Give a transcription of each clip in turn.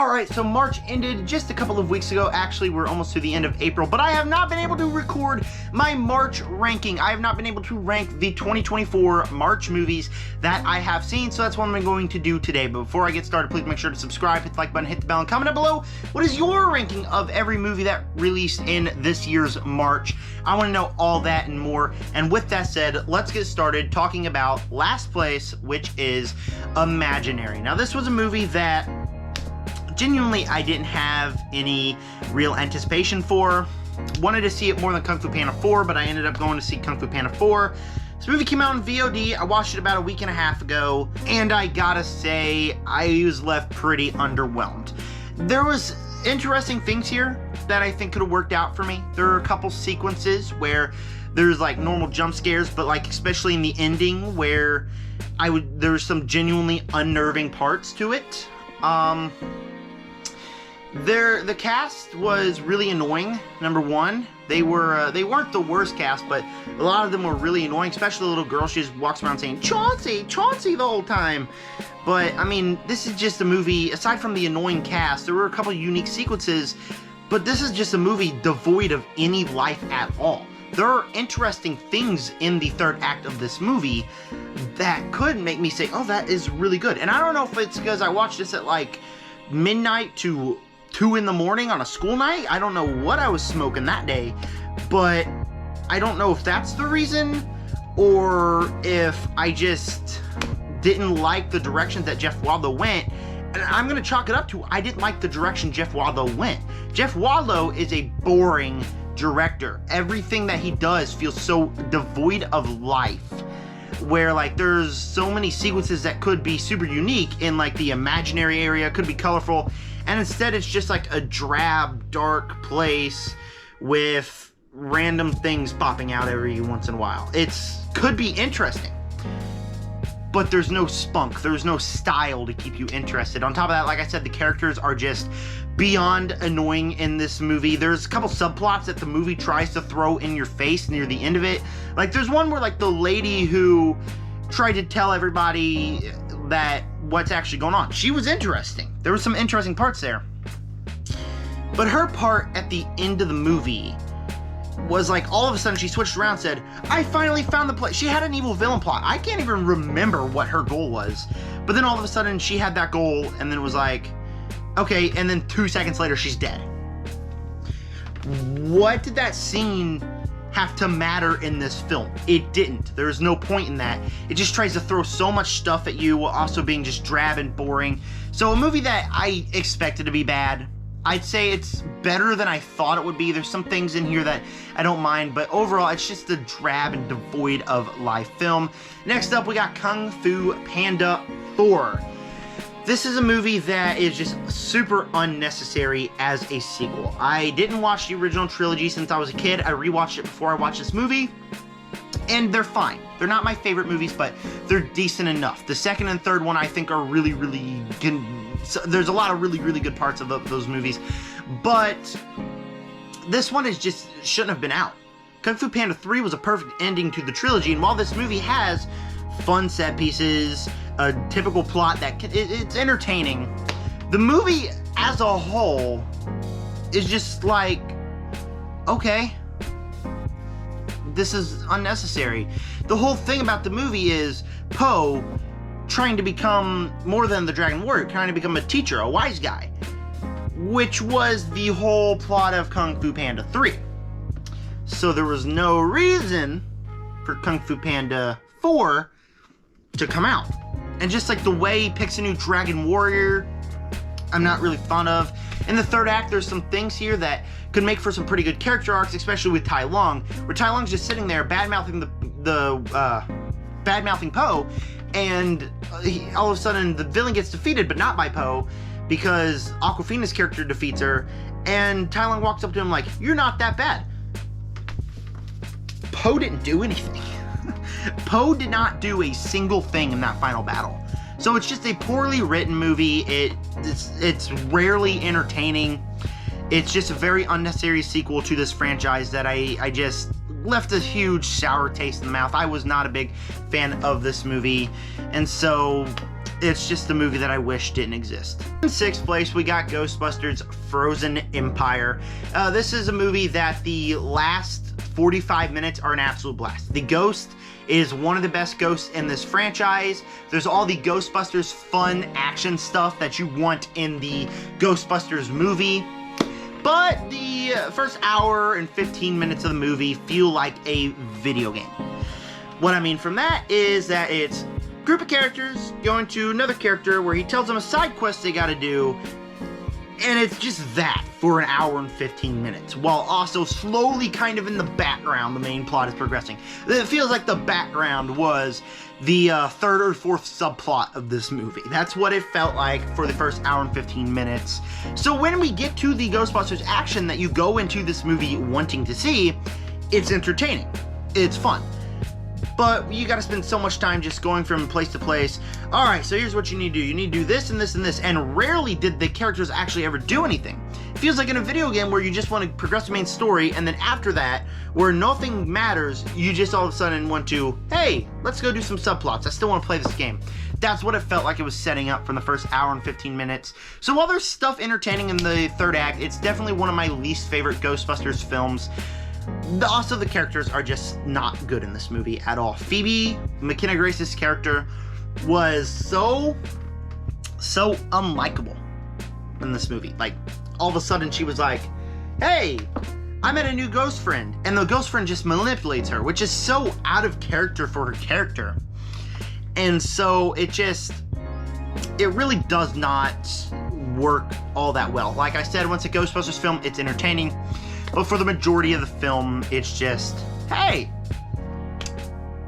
Alright, so March ended just a couple of weeks ago. Actually, we're almost to the end of April, but I have not been able to record my March ranking. I have not been able to rank the 2024 March movies that I have seen, so that's what I'm going to do today. But before I get started, please make sure to subscribe, hit the like button, hit the bell, and comment down below what is your ranking of every movie that released in this year's March. I want to know all that and more. And with that said, let's get started talking about last place, which is Imaginary. Now, this was a movie that genuinely I didn't have any real anticipation for. Wanted to see it more than Kung Fu Panda 4, but I ended up going to see Kung Fu Panda 4. This movie came out on VOD. I watched it about a week and a half ago, and I gotta say, I was left pretty underwhelmed. There was interesting things here that I think could have worked out for me. There are a couple sequences where there's like normal jump scares, but like especially in the ending where there's some genuinely unnerving parts to it. The cast was really annoying. Number one, they weren't the worst cast, but a lot of them were really annoying, especially the little girl. She just walks around saying Chauncey, Chauncey the whole time. But I mean, this is just a movie, aside from the annoying cast, there were a couple unique sequences, but this is just a movie devoid of any life at all. There are interesting things in the third act of this movie that could make me say, oh, that is really good. And I don't know if it's because I watched this at like midnight to 2 in the morning on a school night. I don't know what I was smoking that day, but I don't know if that's the reason or if I just didn't like the directions that Jeff Wadlow went. And I'm gonna chalk it up to I didn't like the direction Jeff Wadlow went. Jeff Wadlow is a boring director. Everything that he does feels so devoid of life, where like there's so many sequences that could be super unique in like the imaginary area, could be colorful, and instead it's just like a drab, dark place with random things popping out every once in a while. Could be interesting, but there's no spunk, there's no style to keep you interested. On top of that, like I said, the characters are just beyond annoying in this movie. There's a couple subplots that the movie tries to throw in your face near the end of it. Like there's one where like the lady who tried to tell everybody that what's actually going on, she was interesting. There were some interesting parts there. But her part at the end of the movie was like all of a sudden she switched around and said, I finally found the place. She had an evil villain plot. I can't even remember what her goal was. But then all of a sudden she had that goal and then it was like, okay, and then 2 seconds later she's dead. What did that scene have to matter in this film? It didn't. There's no point in that. It just tries to throw so much stuff at you while also being just drab and boring. So a movie that I expected to be bad, I'd say it's better than I thought it would be. There's some things in here that I don't mind, but overall it's just a drab and devoid of life film. Next up, we got Kung Fu Panda 4. This is a movie that is just super unnecessary as a sequel. I didn't watch the original trilogy since I was a kid. I rewatched it before I watched this movie, and they're fine. They're not my favorite movies, but they're decent enough. The second and third one I think are really, really good. So there's a lot of really, really good parts of those movies, but this one shouldn't have been out. Kung Fu Panda 3 was a perfect ending to the trilogy, and while this movie has fun set pieces, a typical plot that it's entertaining, the movie as a whole is just like, okay, this is unnecessary. The whole thing about the movie is Po trying to become more than the Dragon Warrior, trying to become a teacher, a wise guy, which was the whole plot of Kung Fu Panda 3. So there was no reason for Kung Fu Panda 4 to come out. And just like the way he picks a new Dragon Warrior, I'm not really fond of. In the third act, there's some things here that could make for some pretty good character arcs, especially with Tai Lung, where Tai Lung's just sitting there bad-mouthing bad-mouthing Po, and all of a sudden the villain gets defeated, but not by Po, because Awkwafina's character defeats her, and Tai Lung walks up to him like, you're not that bad. Po didn't do anything. Po did not do a single thing in that final battle. So it's just a poorly written movie. It's rarely entertaining. It's just a very unnecessary sequel to this franchise that I just left a huge sour taste in the mouth. I was not a big fan of this movie, and so It's just a movie that I wish didn't exist. In 6th place, we got Ghostbusters Frozen Empire. This is a movie that the last 45 minutes are an absolute blast. The ghost is one of the best ghosts in this franchise. There's all the Ghostbusters fun action stuff that you want in the Ghostbusters movie. But the first hour and 15 minutes of the movie feel like a video game. What I mean from that is that it's a group of characters going to another character where he tells them a side quest they gotta do, and it's just that for an hour and 15 minutes, while also slowly kind of in the background the main plot is progressing. It feels like the background was the third or fourth subplot of this movie. That's what it felt like for the first hour and 15 minutes. So when we get to the Ghostbusters action that you go into this movie wanting to see, it's entertaining. It's fun. But you gotta spend so much time just going from place to place. Alright, so here's what you need to do. You need to do this and this and this, and rarely did the characters actually ever do anything. It feels like in a video game where you just want to progress the main story, and then after that, where nothing matters, you just all of a sudden want to, hey, let's go do some subplots. I still want to play this game. That's what it felt like it was setting up from the first hour and 15 minutes. So while there's stuff entertaining in the third act, it's definitely one of my least favorite Ghostbusters films. Also, the characters are just not good in this movie at all. Phoebe McKenna Grace's character was so unlikable in this movie. Like, all of a sudden she was like, hey, I met a new ghost friend, and the ghost friend just manipulates her, which is so out of character for her character. And so it really does not work all that well. Like I said, once a Ghostbusters film, it's entertaining. But for the majority of the film, it's just, hey,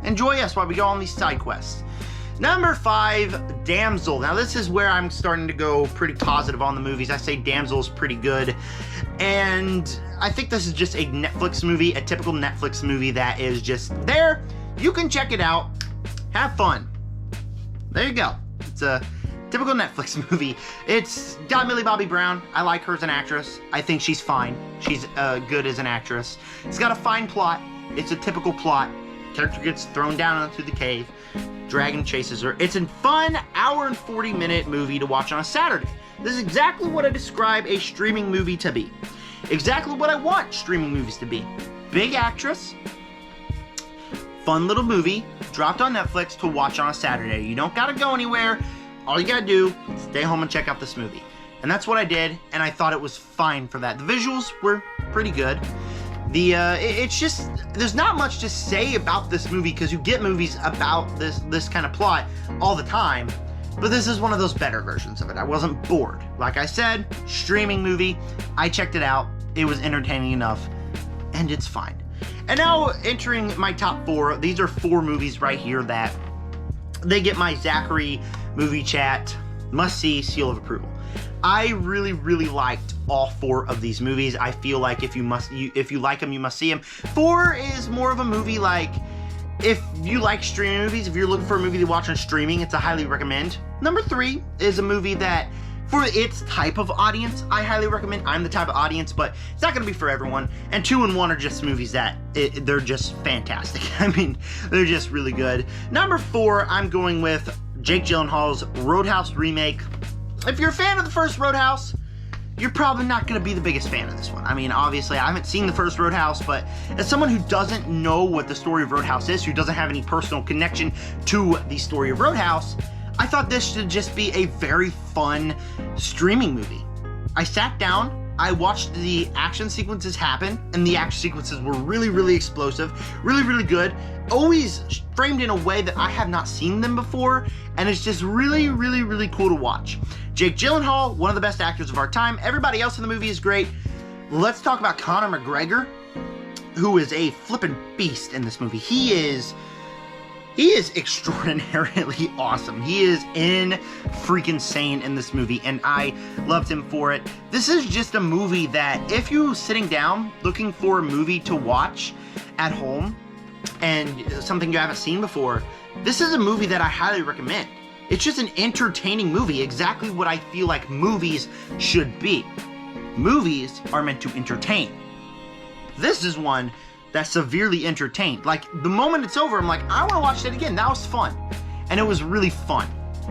enjoy us while we go on these side quests. Number 5, Damsel. Now this is where I'm starting to go pretty positive on the movies. I say Damsel is pretty good. And I think this is just a Netflix movie, a typical Netflix movie that is just there. You can check it out. Have fun. There you go. It's a typical Netflix movie. It's got Millie Bobby Brown. I like her as an actress. I think she's fine. She's good as an actress. It's got a fine plot. It's a typical plot. Character gets thrown down into the cave. Dragon chases her. It's a fun hour and 40-minute movie to watch on a Saturday. This is exactly what I describe a streaming movie to be. Exactly what I want streaming movies to be. Big actress. Fun little movie. Dropped on Netflix to watch on a Saturday. You don't gotta go anywhere. All you gotta do is stay home and check out this movie. And that's what I did, and I thought it was fine for that. The visuals were pretty good. It's just, there's not much to say about this movie because you get movies about this kind of plot all the time, but this is one of those better versions of it. I wasn't bored. Like I said, streaming movie, I checked it out, it was entertaining enough, and it's fine. And now entering my top 4, these are 4 movies right here that they get my Zachary Movie Chat must-see seal of approval. I really liked all 4 of these movies. I feel like if you like them, you must see them. 4 is more of a movie like, if you like streaming movies, if you're looking for a movie to watch on streaming, it's a highly recommend. Number 3 is a movie that, for its type of audience, I highly recommend. I'm the type of audience, but it's not going to be for everyone. And 2 and 1 are just movies that, they're just fantastic. I mean, they're just really good. Number 4, I'm going with Jake Gyllenhaal's Roadhouse remake. If you're a fan of the first Roadhouse, you're probably not going to be the biggest fan of this one. I mean, obviously, I haven't seen the first Roadhouse, but as someone who doesn't know what the story of Roadhouse is, who doesn't have any personal connection to the story of Roadhouse, I thought this should just be a very fun streaming movie. I sat down, I watched the action sequences happen, and the action sequences were really explosive, really good, always framed in a way that I have not seen them before, and it's just really cool to watch. Jake Gyllenhaal, one of the best actors of our time. Everybody else in the movie is great. Let's talk about Conor McGregor, who is a flippin' beast in this movie. He is extraordinarily awesome. He is freaking sane in this movie, and I loved him for it. This is just a movie that if you're sitting down looking for a movie to watch at home and something you haven't seen before, this is a movie that I highly recommend. It's just an entertaining movie, exactly what I feel like movies should be. Movies are meant to entertain. This is one that's severely entertained. Like, the moment it's over, I'm like, I want to watch that again. That was fun. And it was really fun.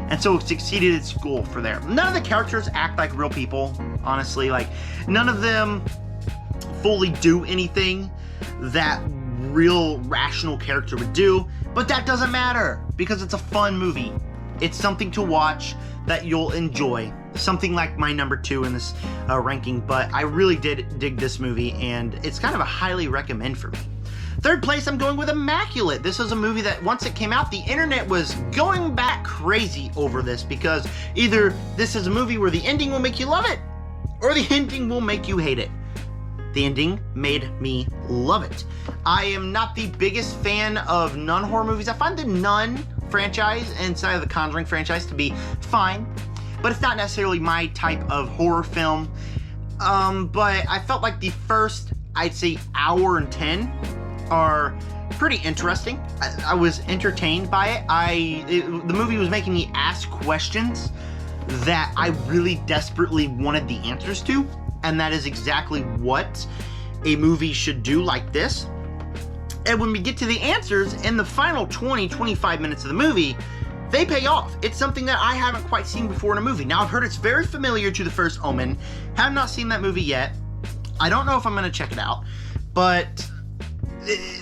And so it succeeded its goal for there. None of the characters act like real people, honestly. Like, none of them fully do anything that real rational character would do, but that doesn't matter because it's a fun movie. It's something to watch that you'll enjoy. Something like my number 2 in this ranking, but I really did dig this movie, and it's kind of a highly recommend for me. Third place, I'm going with Immaculate. This was a movie that once it came out, the internet was going back crazy over this because either this is a movie where the ending will make you love it or the ending will make you hate it. The ending made me love it. I am not the biggest fan of Nun horror movies. I find the Nun franchise inside of the Conjuring franchise to be fine, but it's not necessarily my type of horror film. But I felt like the first, I'd say, hour and 10 are pretty interesting. I was entertained by it. The movie was making me ask questions that I really desperately wanted the answers to, and that is exactly what a movie should do like this. And when we get to the answers in the final 20-25 minutes of the movie, they pay off. It's something that I haven't quite seen before in a movie. Now, I've heard it's very familiar to The First Omen. Have not seen that movie yet. I don't know if I'm going to check it out, but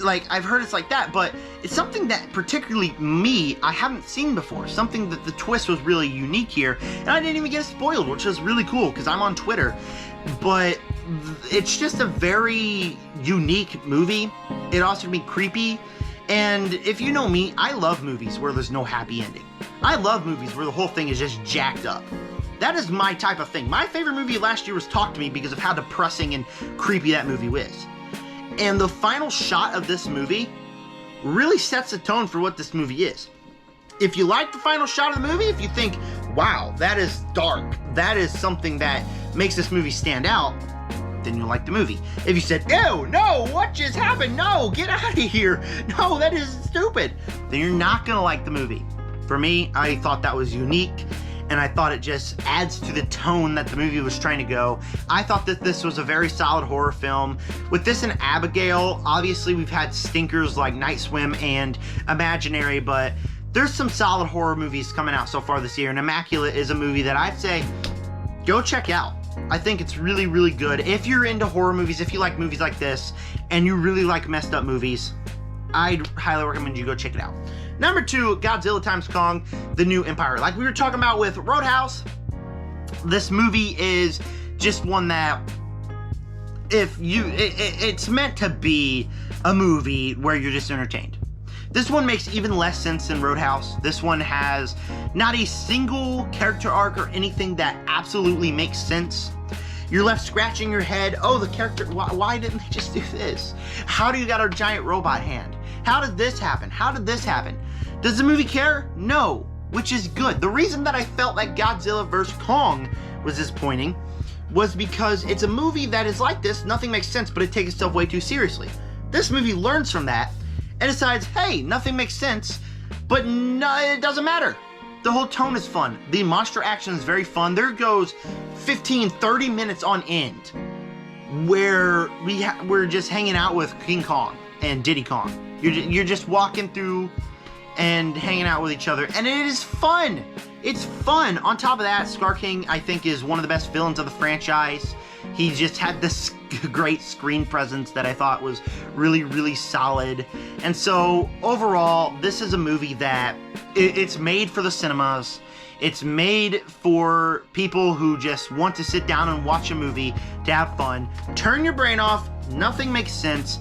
like, I've heard it's like that, but it's something that particularly me, I haven't seen before. Something that the twist was really unique here, and I didn't even get it spoiled, which is really cool because I'm on Twitter. But it's just a very unique movie. It also can be creepy, and if you know me, I love movies where there's no happy ending. I love movies where the whole thing is just jacked up. That is my type of thing. My favorite movie last year was Talk to Me because of how depressing and creepy that movie is. And the final shot of this movie really sets the tone for what this movie is. If you like the final shot of the movie, if you think, wow, that is dark, that is something that makes this movie stand out, then you'll like the movie. If you said, ew, no, what just happened? No, get out of here. No, that is stupid. Then you're not gonna like the movie. For me, I thought that was unique, and I thought it just adds to the tone that the movie was trying to go. I thought that this was a very solid horror film. With this and Abigail, obviously we've had stinkers like Night Swim and Imaginary, but there's some solid horror movies coming out so far this year, and Immaculate is a movie that I'd say, go check out. I think it's really, really good. If you're into horror movies, if you like movies like this, and you really like messed up movies, I'd highly recommend you go check it out. Number 2, Godzilla x Kong, The New Empire. Like we were talking about with Roadhouse, this movie is just one that, if you, it's meant to be a movie where you're just entertained. This one makes even less sense than Roadhouse. This one has not a single character arc or anything that absolutely makes sense. You're left scratching your head. Oh, the character, why didn't they just do this? How do you got a giant robot hand? How did this happen? How did this happen? Does the movie care? No, which is good. The reason that I felt like Godzilla vs. Kong was disappointing was because it's a movie that is like this, nothing makes sense, but it takes itself way too seriously. This movie learns from that and decides, hey, nothing makes sense, but no, it doesn't matter. The whole tone is fun. The monster action is very fun. There goes 15, 30 minutes on end where we're just hanging out with King Kong and Diddy Kong. You're just walking through and hanging out with each other, and it is fun. It's fun. On top of that, Scar King, I think, is one of the best villains of the franchise. He just had this great screen presence that I thought was really, really solid. And so, overall, this is a movie that it's made for the cinemas. It's made for people who just want to sit down and watch a movie to have fun. Turn your brain off. Nothing makes sense.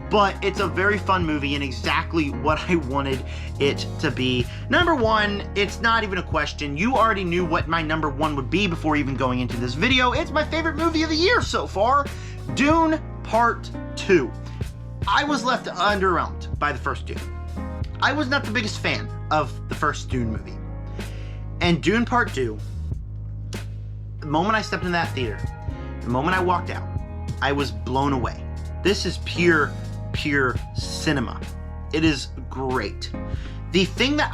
But it's a very fun movie and exactly what I wanted it to be. Number 1, it's not even a question. You already knew what my number 1 would be before even going into this video. It's my favorite movie of the year so far, Dune Part 2. I was left underwhelmed by the first Dune. I was not the biggest fan of the first Dune movie. And Dune Part 2, the moment I stepped in that theater, the moment I walked out, I was blown away. This is pure cinema. It is great. The thing that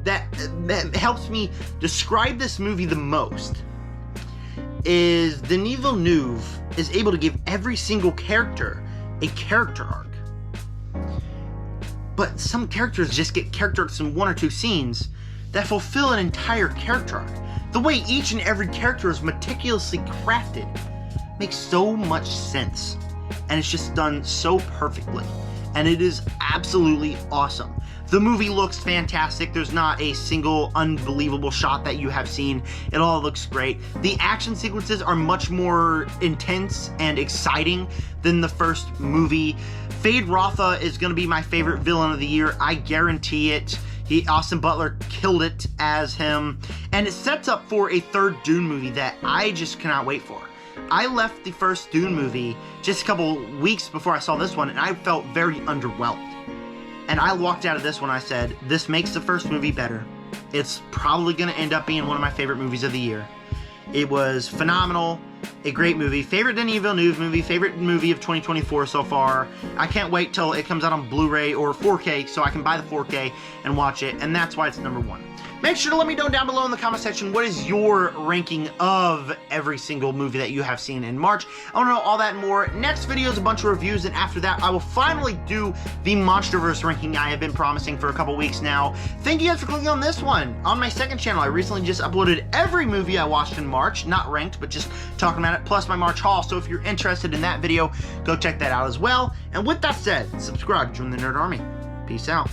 that helps me describe this movie the most is Denis Villeneuve is able to give every single character a character arc. But some characters just get character arcs in 1 or 2 scenes that fulfill an entire character arc. The way each and every character is meticulously crafted makes so much sense, and it's just done so perfectly, and it is absolutely awesome. The movie looks fantastic. There's not a single unbelievable shot that you have seen. It all looks great. The action sequences are much more intense and exciting than the first movie. Feyd-Rautha is going to be my favorite villain of the year. I guarantee it. Austin Butler killed it as him, and it sets up for a third Dune movie that I just cannot wait for. I left the first Dune movie just a couple weeks before I saw this one, and I felt very underwhelmed. And I walked out of this one, I said, this makes the first movie better. It's probably going to end up being one of my favorite movies of the year. It was phenomenal, a great movie. Favorite Denis Villeneuve movie, favorite movie of 2024 so far. I can't wait till it comes out on Blu-ray or 4K so I can buy the 4K and watch it, and that's why it's number one. Make sure to let me know down below in the comment section what is your ranking of every single movie that you have seen in March. I want to know all that and more. Next video is a bunch of reviews, and after that I will finally do the Monsterverse ranking I have been promising for a couple weeks now. Thank you guys for clicking on this one. On my second channel, I recently just uploaded every movie I watched in March, not ranked, but just talking about it, plus my March haul. So if you're interested in that video, go check that out as well. And with that said, subscribe, join the Nerd Army. Peace out.